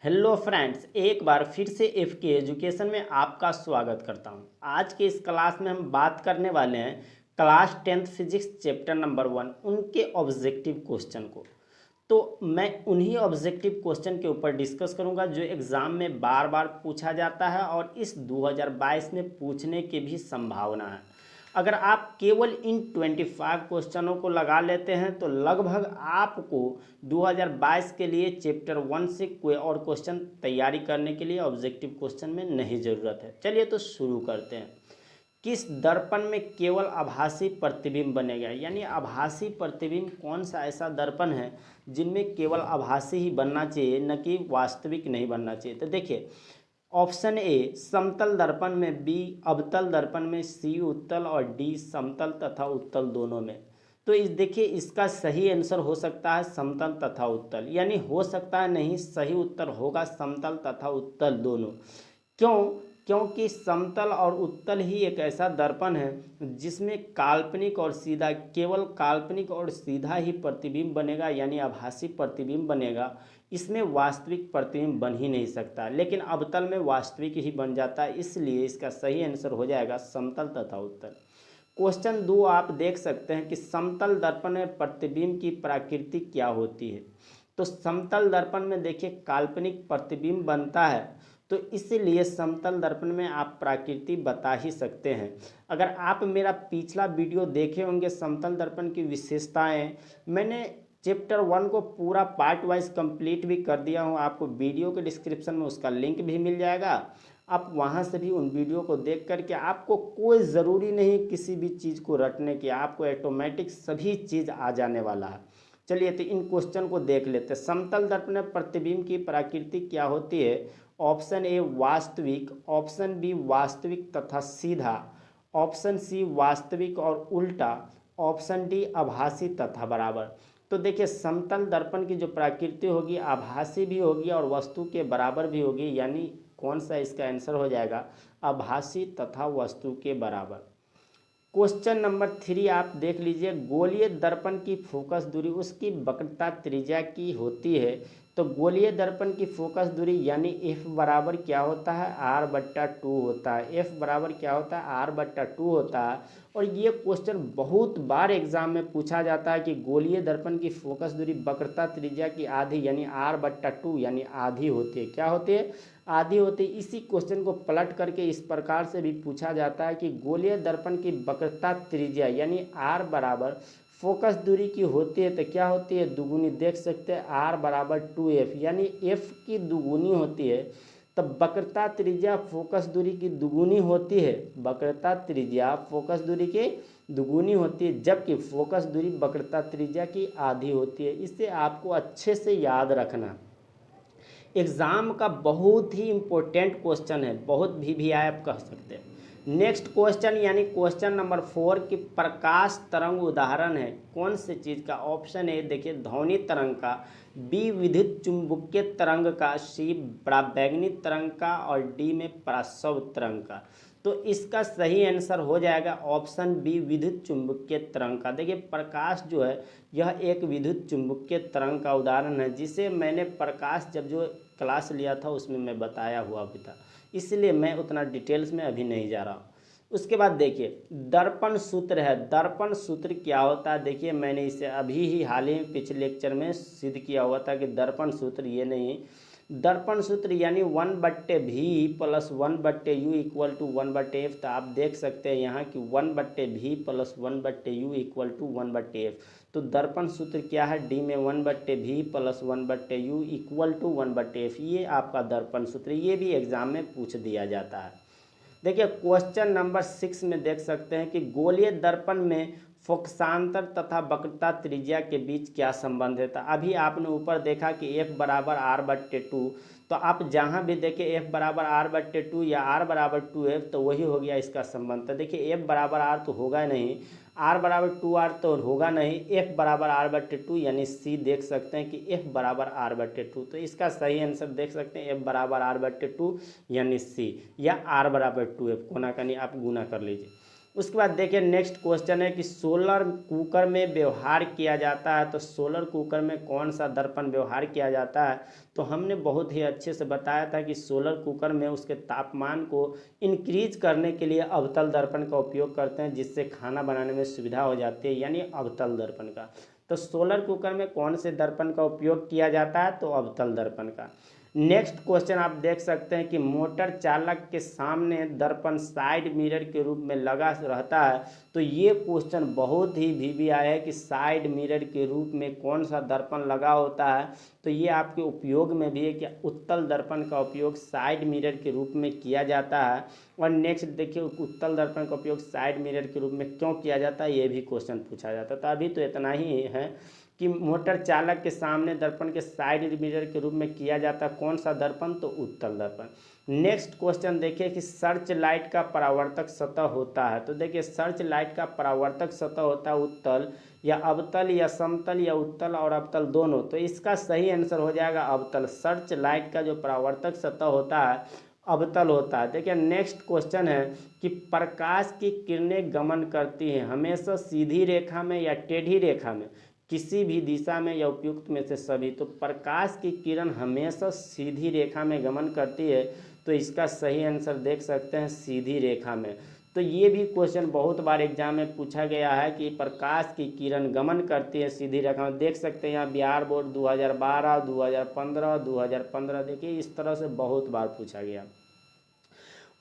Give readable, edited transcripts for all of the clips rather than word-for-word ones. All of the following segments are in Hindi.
हेलो फ्रेंड्स, एक बार फिर से एफ के एजुकेशन में आपका स्वागत करता हूं। आज के इस क्लास में हम बात करने वाले हैं class 10th physics chapter number 1 उनके ऑब्जेक्टिव क्वेश्चन को। तो मैं उन्हीं ऑब्जेक्टिव क्वेश्चन के ऊपर डिस्कस करूंगा जो एग्ज़ाम में बार बार पूछा जाता है और इस 2022 में पूछने की भी संभावना है। अगर आप केवल इन 25 क्वेश्चनों को लगा लेते हैं तो लगभग आपको 2022 के लिए चैप्टर 1 से कोई और क्वेश्चन तैयारी करने के लिए ऑब्जेक्टिव क्वेश्चन में नहीं ज़रूरत है। चलिए तो शुरू करते हैं। किस दर्पण में केवल आभासी प्रतिबिंब बनेगा, यानी आभासी प्रतिबिंब कौन सा ऐसा दर्पण है जिनमें केवल आभासी ही बनना चाहिए, न कि वास्तविक नहीं बनना चाहिए। तो देखिए, ऑप्शन ए समतल दर्पण में, बी अवतल दर्पण में, सी उत्तल और डी समतल तथा उत्तल दोनों में। तो इस देखिए, इसका सही आंसर हो सकता है समतल तथा उत्तल, यानी हो सकता है नहीं, सही उत्तर होगा समतल तथा उत्तल दोनों। क्यों? क्योंकि समतल और उत्तल ही एक ऐसा दर्पण है जिसमें काल्पनिक और सीधा, केवल काल्पनिक और सीधा ही प्रतिबिंब बनेगा, यानी आभासी प्रतिबिंब बनेगा। इसमें वास्तविक प्रतिबिंब बन ही नहीं सकता, लेकिन अवतल में वास्तविक ही बन जाता है। इसलिए इसका सही आंसर हो जाएगा समतल तथा उत्तल। क्वेश्चन 2 आप देख सकते हैं कि समतल दर्पण में प्रतिबिंब की प्रकृति क्या होती है। तो समतल दर्पण में देखिए काल्पनिक प्रतिबिंब बनता है, तो इसीलिए समतल दर्पण में आप प्रकृति बता ही सकते हैं। अगर आप मेरा पिछला वीडियो देखे होंगे समतल दर्पण की विशेषताएं, मैंने चैप्टर 1 को पूरा पार्ट वाइज कंप्लीट भी कर दिया हूं। आपको वीडियो के डिस्क्रिप्शन में उसका लिंक भी मिल जाएगा। आप वहां से भी उन वीडियो को देख करके, आपको कोई ज़रूरी नहीं किसी भी चीज़ को रटने की, आपको ऑटोमेटिक सभी चीज़ आ जाने वाला है। चलिए तो इन क्वेश्चन को देख लेते हैं। समतल दर्पण में प्रतिबिंब की प्रकृति क्या होती है? ऑप्शन ए वास्तविक, ऑप्शन बी वास्तविक तथा सीधा, ऑप्शन सी वास्तविक और उल्टा, ऑप्शन डी आभासी तथा बराबर। तो देखिए, समतल दर्पण की जो प्रकृति होगी आभासी भी होगी और वस्तु के बराबर भी होगी, यानी कौन सा इसका आंसर हो जाएगा? आभासी तथा वस्तु के बराबर। क्वेश्चन नंबर 3 आप देख लीजिए, गोलीय दर्पण की फोकस दूरी उसकी वक्रता त्रिज्या की होती है। तो गोलीय दर्पण की फोकस दूरी यानी एफ बराबर क्या होता है? r/2 होता है। एफ बराबर क्या होता है? r/2 होता है। और ये क्वेश्चन बहुत बार एग्जाम में पूछा जाता है कि गोलीय दर्पण की फोकस दूरी वक्रता त्रिज्या की आधी यानी r/2 यानी आधी होती है। क्या होती है? आधी होती है। इसी क्वेश्चन को पलट करके इस प्रकार से भी पूछा जाता है कि गोलीय दर्पण की वक्रता त्रिज्या यानी r बराबर फोकस दूरी की होती है, तो क्या होती है? दुगुनी। देख सकते हैं r/2f यानी f की दुगुनी होती है। तब वक्रता त्रिज्या फोकस दूरी की दुगुनी होती है, वक्रता त्रिज्या फोकस दूरी की दुगुनी होती है, जबकि फोकस दूरी वक्रता त्रिज्या की आधी होती है। इसे आपको अच्छे से याद रखना। एग्ज़ाम का बहुत ही इम्पोर्टेंट क्वेश्चन है, बहुत भी आप कह सकते हैं। नेक्स्ट क्वेश्चन यानी क्वेश्चन नंबर 4 की प्रकाश तरंग उदाहरण है कौन से चीज़ का? ऑप्शन ए देखिए ध्वनि तरंग का, बी विद्युत चुंबकीय तरंग का, सी पराबैंगनी तरंग का और डी में परास्रव तरंग का। तो इसका सही आंसर हो जाएगा ऑप्शन बी विद्युत चुंबकीय तरंग का। देखिए, प्रकाश जो है यह एक विद्युत चुंबकीय तरंग का उदाहरण है, जिसे मैंने प्रकाश जब जो क्लास लिया था उसमें मैं बताया हुआ भी था, इसलिए मैं उतना डिटेल्स में अभी नहीं जा रहा हूँ। उसके बाद देखिए दर्पण सूत्र है। दर्पण सूत्र क्या होता है? देखिए, मैंने इसे अभी ही हाल ही पिछले लेक्चर में सिद्ध किया हुआ था कि दर्पण सूत्र ये नहीं, दर्पण सूत्र यानी 1/v plus 1/u equal to 1/f। तो आप देख सकते हैं यहाँ कि 1/v plus 1/u equal to 1/f। तो दर्पण सूत्र क्या है? डी में 1/v plus 1/u equal to 1/f। ये आपका दर्पण सूत्र, ये भी एग्जाम में पूछ दिया जाता है। देखिए क्वेश्चन नंबर 6 में देख सकते हैं कि गोलीय दर्पण में फोकसांतर तथा वक्रता त्रिज्या के बीच क्या संबंध है? तो अभी आपने ऊपर देखा कि f बराबर r/2, तो आप जहाँ भी देखें f बराबर r/2 या r बराबर 2f, तो वही हो गया इसका संबंध। तो देखिए f बराबर r तो होगा नहीं, r बराबर 2r तो होगा नहीं, f बराबर r/2 यानी c देख सकते हैं कि f बराबर r/2। तो इसका सही आंसर देख सकते हैं f बराबर r/2 यानी c, या r बराबर 2f, कोना कानी आप गुना कर लीजिए। उसके बाद देखिए नेक्स्ट क्वेश्चन है कि सोलर कुकर में व्यवहार किया जाता है, तो सोलर कुकर में कौन सा दर्पण व्यवहार किया जाता है। तो हमने बहुत ही अच्छे से बताया था कि सोलर कुकर में उसके तापमान को इंक्रीज करने के लिए अवतल दर्पण का उपयोग करते हैं, जिससे खाना बनाने में सुविधा हो जाती है, यानी अवतल दर्पण का। तो सोलर कुकर में कौन से दर्पण का उपयोग किया जाता है, तो अवतल दर्पण का। नेक्स्ट क्वेश्चन आप देख सकते हैं कि मोटर चालक के सामने दर्पण साइड मिरर के रूप में लगा रहता है। तो ये क्वेश्चन बहुत ही वीवीआई है कि साइड मिरर के रूप में कौन सा दर्पण लगा होता है। तो ये आपके उपयोग में भी है कि उत्तल दर्पण का उपयोग साइड मिरर के रूप में किया जाता है। और नेक्स्ट देखिए उत्तल दर्पण का उपयोग साइड मिरर के रूप में क्यों किया जाता है, ये भी क्वेश्चन पूछा जाता है। तो अभी तो इतना ही है कि मोटर चालक के सामने दर्पण के साइड मिरर के रूप में किया जाता है कौन सा दर्पण, तो उत्तल दर्पण। नेक्स्ट क्वेश्चन देखिए कि सर्च लाइट का परावर्तक सतह होता है। तो देखिए सर्च लाइट का परावर्तक सतह होता है उत्तल या अवतल या समतल या उत्तल और अवतल दोनों। तो इसका सही आंसर हो जाएगा अवतल। सर्च लाइट का जो परावर्तक सतह होता है अवतल होता है। देखिए नेक्स्ट क्वेश्चन है कि प्रकाश की किरणें गमन करती हैं हमेशा सीधी रेखा में या टेढ़ी रेखा में, किसी भी दिशा में या उपयुक्त में से सभी। तो प्रकाश की किरण हमेशा सीधी रेखा में गमन करती है, तो इसका सही आंसर देख सकते हैं सीधी रेखा में। तो ये भी क्वेश्चन बहुत बार एग्जाम में पूछा गया है कि प्रकाश की किरण गमन करती है सीधी रेखा में। देख सकते हैं यहाँ बिहार बोर्ड 2012, 2015, 2015 देखिए इस तरह से बहुत बार पूछा गया।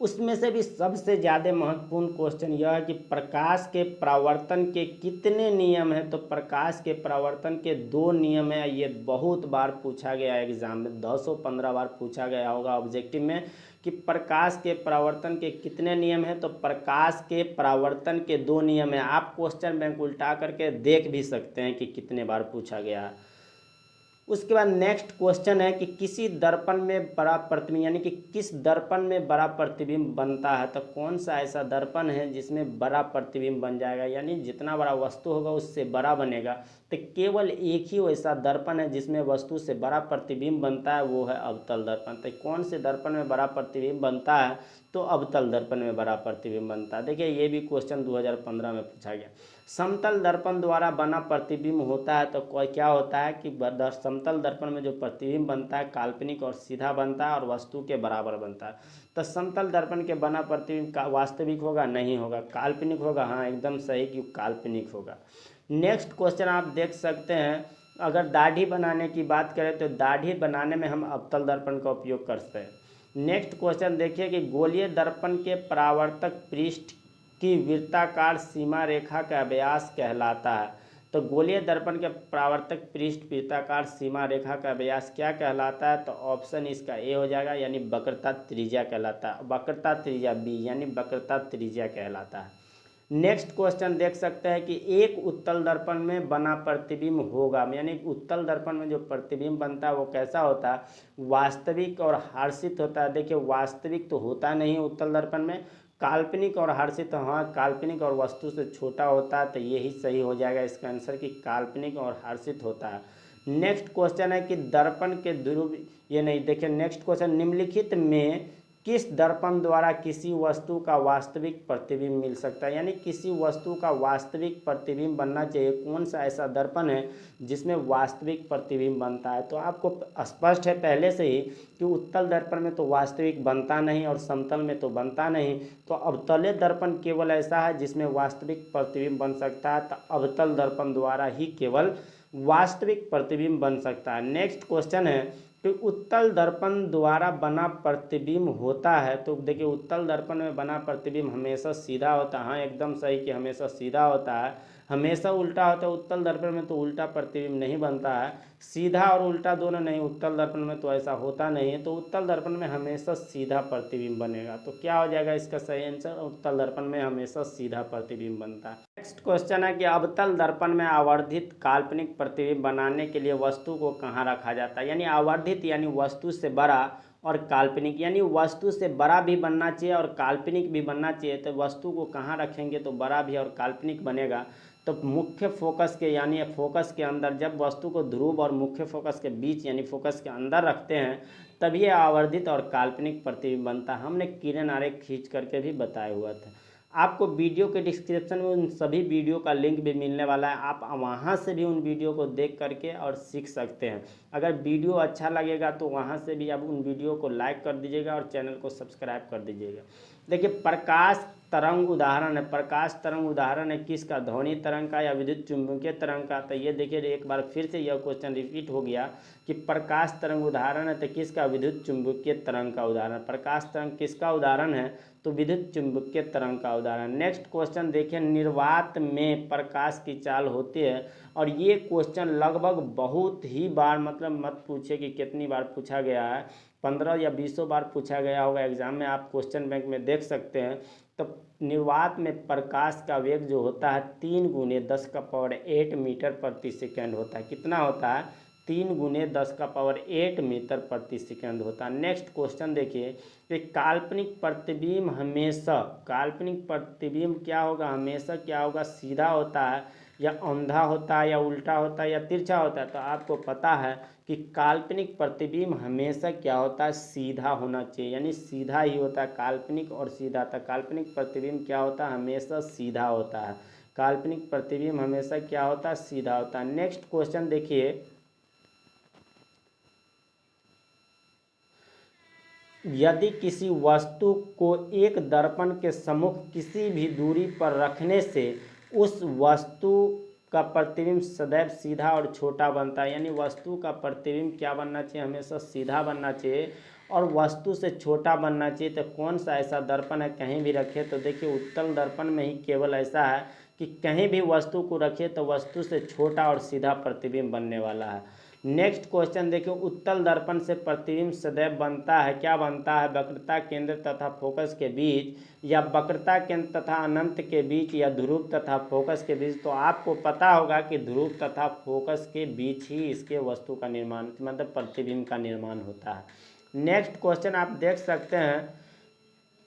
उसमें से भी सबसे ज़्यादा महत्वपूर्ण क्वेश्चन यह है कि प्रकाश के परावर्तन के कितने नियम हैं। तो प्रकाश के परावर्तन के 2 नियम हैं। ये बहुत बार पूछा गया एग्जाम में, 10-15 बार पूछा गया होगा ऑब्जेक्टिव में कि प्रकाश के परावर्तन के कितने नियम हैं। तो प्रकाश के परावर्तन के 2 नियम हैं। आप क्वेश्चन बैंक उल्टा करके देख भी सकते हैं कि कितने बार पूछा गया है। उसके बाद नेक्स्ट क्वेश्चन है कि किसी दर्पण में बड़ा प्रतिबिंब, यानी कि किस दर्पण में बड़ा प्रतिबिंब बनता है। तो कौन सा ऐसा दर्पण है जिसमें बड़ा प्रतिबिंब बन जाएगा, यानी जितना बड़ा वस्तु होगा उससे बड़ा बनेगा। तो केवल एक ही ऐसा दर्पण है जिसमें वस्तु से बड़ा प्रतिबिंब बनता है, वो है अवतल दर्पण। तो कौन से दर्पण में बड़ा प्रतिबिंब बनता है, तो अवतल दर्पण में बड़ा प्रतिबिंब बनता है। देखिए ये भी क्वेश्चन 2015 में पूछा गया। समतल दर्पण द्वारा बना प्रतिबिंब होता है। तो क्या होता है कि समतल दर्पण में जो प्रतिबिंब बनता है काल्पनिक और सीधा बनता है और वस्तु के बराबर बनता है। तो समतल दर्पण के बना प्रतिबिंब का वास्तविक होगा, नहीं होगा, काल्पनिक होगा। हाँ एकदम सही कि काल्पनिक होगा। नेक्स्ट क्वेश्चन आप देख सकते हैं, अगर दाढ़ी बनाने की बात करें तो दाढ़ी बनाने में हम अवतल दर्पण का उपयोग करते हैं। नेक्स्ट क्वेश्चन देखिए कि गोलीय दर्पण के परावर्तक पृष्ठ की वृत्ताकार सीमा रेखा का व्यास कहलाता है। तो गोलीय दर्पण के परावर्तक पृष्ठ वृत्ताकार सीमा रेखा का व्यास क्या कहलाता है, तो ऑप्शन इसका ए हो जाएगा, यानी वक्रता त्रिज्या कहलाता है। वक्रता त्रिज्या बी, यानी वक्रता त्रिज्या कहलाता है। नेक्स्ट क्वेश्चन देख सकते हैं कि एक उत्तल दर्पण में बना प्रतिबिंब होगा, यानी उत्तल दर्पण में जो प्रतिबिंब बनता है वो कैसा होता है, वास्तविक और हर्षित होता है। देखिए वास्तविक तो होता नहीं उत्तल दर्पण में, काल्पनिक और हर्षित। हाँ काल्पनिक और वस्तु से छोटा होता है, तो यही सही हो जाएगा इसका आंसर कि काल्पनिक और हर्षित होता है। नेक्स्ट क्वेश्चन है कि दर्पण के ध्रुव, ये नहीं, देखिए नेक्स्ट क्वेश्चन, निम्नलिखित में किस दर्पण द्वारा किसी वस्तु का वास्तविक प्रतिबिंब मिल सकता है, यानी किसी वस्तु का वास्तविक प्रतिबिंब बनना चाहिए। कौन सा ऐसा दर्पण है जिसमें वास्तविक प्रतिबिंब बनता है। तो आपको स्पष्ट है पहले से ही कि उत्तल दर्पण में तो वास्तविक बनता नहीं और समतल में तो बनता नहीं। तो अवतलीय दर्पण केवल ऐसा है जिसमें वास्तविक प्रतिबिंब बन सकता है। तो अवतल दर्पण द्वारा ही केवल वास्तविक प्रतिबिंब बन सकता है। नेक्स्ट क्वेश्चन है कि उत्तल दर्पण द्वारा बना प्रतिबिंब होता है। तो देखिए उत्तल दर्पण में बना प्रतिबिंब हमेशा सीधा होता है। हाँ एकदम सही कि हमेशा सीधा होता है, हमेशा उल्टा होता है। उत्तल दर्पण में तो उल्टा प्रतिबिंब नहीं बनता है, सीधा और उल्टा दोनों नहीं, उत्तल दर्पण में तो ऐसा होता नहीं है। तो उत्तल दर्पण में हमेशा सीधा प्रतिबिंब बनेगा। तो क्या हो जाएगा इसका सही आंसर, उत्तल दर्पण में हमेशा सीधा प्रतिबिंब बनता है। नेक्स्ट क्वेश्चन है कि अवतल दर्पण में आवर्धित काल्पनिक प्रतिबिंब बनाने के लिए वस्तु को कहाँ रखा जाता है, यानी आवर्धित यानी वस्तु से बड़ा और काल्पनिक यानी वस्तु से बड़ा भी बनना चाहिए और काल्पनिक भी बनना चाहिए। तो वस्तु को कहाँ रखेंगे तो बड़ा भी और काल्पनिक बनेगा। तो मुख्य फोकस के यानी फोकस के अंदर, जब वस्तु को ध्रुव और मुख्य फोकस के बीच यानी फोकस के अंदर रखते हैं तब ये आवर्धित और काल्पनिक प्रतिबिंब बनता है। हमने किरण आरेख खींच करके भी बताया हुआ था। आपको वीडियो के डिस्क्रिप्शन में उन सभी वीडियो का लिंक भी मिलने वाला है, आप वहाँ से भी उन वीडियो को देख करके और सीख सकते हैं। अगर वीडियो अच्छा लगेगा तो वहाँ से भी आप उन वीडियो को लाइक कर दीजिएगा और चैनल को सब्सक्राइब कर दीजिएगा। देखिए, प्रकाश तरंग उदाहरण है, प्रकाश तरंग उदाहरण है किसका, ध्वनि तरंग का या विद्युत चुंबकीय तरंग का। तो ये देखिए एक बार फिर से यह क्वेश्चन रिपीट हो गया कि प्रकाश तरंग उदाहरण है तो किसका, विद्युत चुंबकीय तरंग का उदाहरण। प्रकाश तरंग किसका उदाहरण है, तो विद्युत चुंबकीय तरंग का उदाहरण। नेक्स्ट क्वेश्चन देखिए, निर्वात में प्रकाश की चाल होती है, और ये क्वेश्चन लगभग बहुत ही बार, मतलब मत पूछिए कि कितनी बार पूछा गया है, 15 या 20 बार पूछा गया होगा एग्जाम में, आप क्वेश्चन बैंक में देख सकते हैं। तो निर्वात में प्रकाश का वेग जो होता है 3 × 10⁸ मीटर प्रति सेकेंड होता है। कितना होता है, 3 × 10⁸ मीटर प्रति सेकेंड होता है। नेक्स्ट क्वेश्चन देखिए कि काल्पनिक प्रतिबिंब हमेशा, काल्पनिक प्रतिबिंब क्या होगा, हमेशा क्या होगा, सीधा होता है या औंधा होता है या उल्टा होता है या तिरछा होता है। तो आपको पता है कि काल्पनिक प्रतिबिंब हमेशा क्या होता है, सीधा होना चाहिए, यानी सीधा ही होता है, काल्पनिक और सीधा था। काल्पनिक प्रतिबिंब क्या होता है, हमेशा सीधा होता है। काल्पनिक प्रतिबिंब हमेशा क्या होता है, सीधा होता है। नेक्स्ट क्वेश्चन देखिए, यदि किसी वस्तु को एक दर्पण के सम्मुख किसी भी दूरी पर रखने से उस वस्तु का प्रतिबिंब सदैव सीधा और छोटा बनता है, यानी वस्तु का प्रतिबिंब क्या बनना चाहिए, हमेशा सीधा बनना चाहिए और वस्तु से छोटा बनना चाहिए। तो कौन सा ऐसा दर्पण है, कहीं भी रखे तो देखिए उत्तल दर्पण में ही केवल ऐसा है कि कहीं भी वस्तु को रखिए तो वस्तु से छोटा और सीधा प्रतिबिंब बनने वाला है। नेक्स्ट क्वेश्चन देखिए, उत्तल दर्पण से प्रतिबिंब सदैव बनता है, क्या बनता है, वक्रता केंद्र तथा फोकस के बीच, या वक्रता केंद्र तथा अनंत के बीच, या ध्रुव तथा फोकस के बीच। तो आपको पता होगा कि ध्रुव तथा फोकस के बीच ही इसके वस्तु का निर्माण, मतलब प्रतिबिंब का निर्माण होता है। नेक्स्ट क्वेश्चन आप देख सकते हैं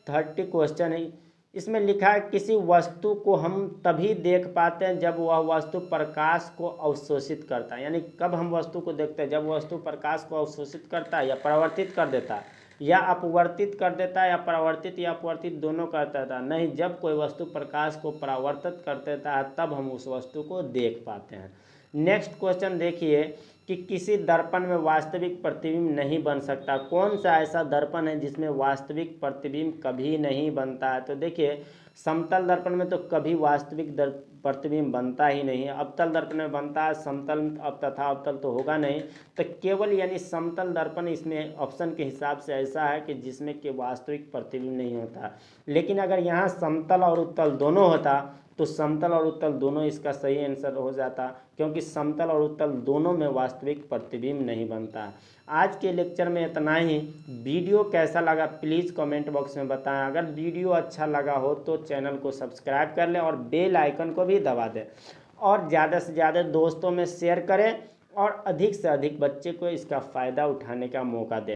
30 क्वेश्चन है, इसमें लिखा है किसी वस्तु को हम तभी देख पाते हैं जब वह वस्तु प्रकाश को अवशोषित करता है। यानी कब हम वस्तु को देखते हैं, जब वस्तु प्रकाश को अवशोषित करता है या परावर्तित कर देता है, या अपवर्तित कर देता है, या परावर्तित या अपवर्तित दोनों करता था। नहीं, जब कोई वस्तु प्रकाश को परावर्तित कर देता है तब हम उस वस्तु को देख पाते हैं। नेक्स्ट क्वेश्चन देखिए कि किसी दर्पण में वास्तविक प्रतिबिंब नहीं बन सकता। कौन सा ऐसा दर्पण है जिसमें वास्तविक प्रतिबिंब कभी नहीं बनता है। तो देखिए समतल दर्पण में तो कभी वास्तविक प्रतिबिंब बनता ही नहीं है, अवतल दर्पण में बनता है, समतल अब तथा अवतल तो होगा नहीं। तो केवल यानी समतल दर्पण इसमें ऑप्शन के हिसाब से ऐसा है कि जिसमें कि वास्तविक प्रतिबिंब नहीं होता। लेकिन अगर यहाँ समतल और उत्तल दोनों होता तो समतल और उत्तल दोनों इसका सही आंसर हो जाता, क्योंकि समतल और उत्तल दोनों में वास्तविक प्रतिबिंब नहीं बनता। आज के लेक्चर में इतना ही। वीडियो कैसा लगा प्लीज़ कमेंट बॉक्स में बताएं। अगर वीडियो अच्छा लगा हो तो चैनल को सब्सक्राइब कर लें और बेल आइकन को भी दबा दें, और ज़्यादा से ज़्यादा दोस्तों में शेयर करें और अधिक से अधिक बच्चे को इसका फ़ायदा उठाने का मौका दें।